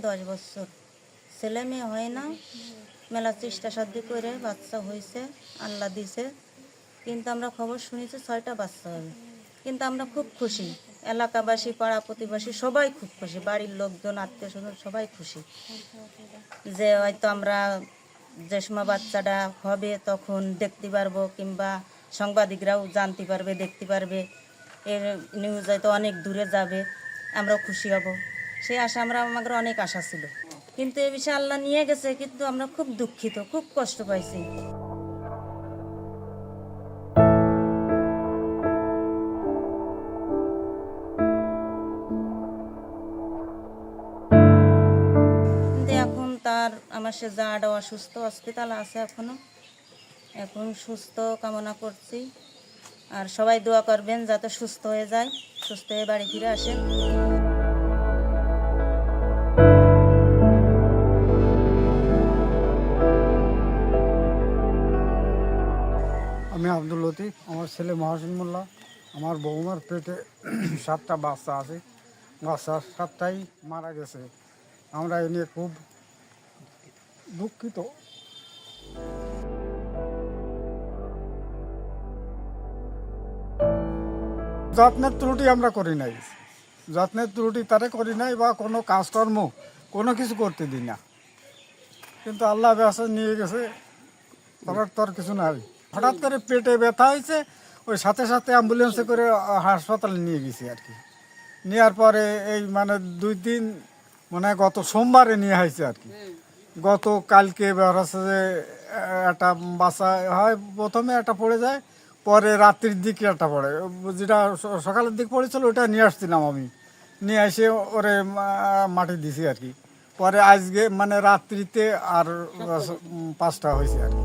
10 বছর, ছেলে মেয়ে হয় না। মেলা চেষ্টা সাধ্য করে বাচ্চা হয়েছে, আল্লাহ দিছে। কিন্তু আমরা খবর শুনেছি 6টা বাচ্চা হবে। কিন্তু আমরা খুব খুশি, এলাকাবাসী পাড়া প্রতিবাসী সবাই খুব খুশি, বাড়ির লোকজন আত্মীয় স্বজন সবাই খুশি যে হয়তো আমরা যে সময় বাচ্চাটা হবে তখন দেখতে পারবো, কিংবা সাংবাদিকরাও জানতে পারবে, দেখতে পারবে, এর নিউজ হয়তো অনেক দূরে যাবে, আমরাও খুশি হব। সেই আশা আমাদের অনেক আশা ছিল, কিন্তু এ বিষয়ে আল্লাহ নিয়ে গেছে। কিন্তু আমরা খুব দুঃখিত, খুব কষ্ট পাইছি। কিন্তু এখন আমার সে যাটা অসুস্থ, হসপিটালে আছে এখন সুস্থ কামনা করছি। আর সবাই দোয়া করবেন যাতে সুস্থ হয়ে যায়, সুস্থ হয়ে বাড়ি ফিরে আসে। আমি আব্দুল লতিফ, আমার ছেলে মহাসিন মোল্লা। আমার বৌমার পেটে 7টা বাচ্চা আছে, বাচ্চা 7টাই মারা গেছে। আমরা এ নিয়ে খুব দুঃখিত। যত্নের ত্রুটি আমরা করি নাই, যত্নের ত্রুটি তারে করি নাই, বা কোনো কাজকর্ম কোনো কিছু করতে দিই না। কিন্তু আল্লাহ বেঁচে নিয়ে গেছে, করার তোর কিছু নাই। হঠাৎ করে পেটে ব্যথা হয়েছে, ওই সাথে সাথে অ্যাম্বুলেন্সে করে হাসপাতালে নিয়ে গেছি আর কি। নেওয়ার পরে এই মানে 2 দিন, মানে গত সোমবারে নিয়ে হয়েছে আর কি। গত কালকে হচ্ছে যে একটা বাচ্চা হয়, প্রথমে একটা পড়ে যায়, পরে রাত্রির দিকে একটা পড়ে, যেটা সকালের দিক পড়েছিল ওটা নিয়ে আসছিলাম আমি, নিয়ে এসে ওরে মাটি দিছি আর কি। পরে আজকে মানে রাত্রিতে আর 5টা হয়েছে আর কি।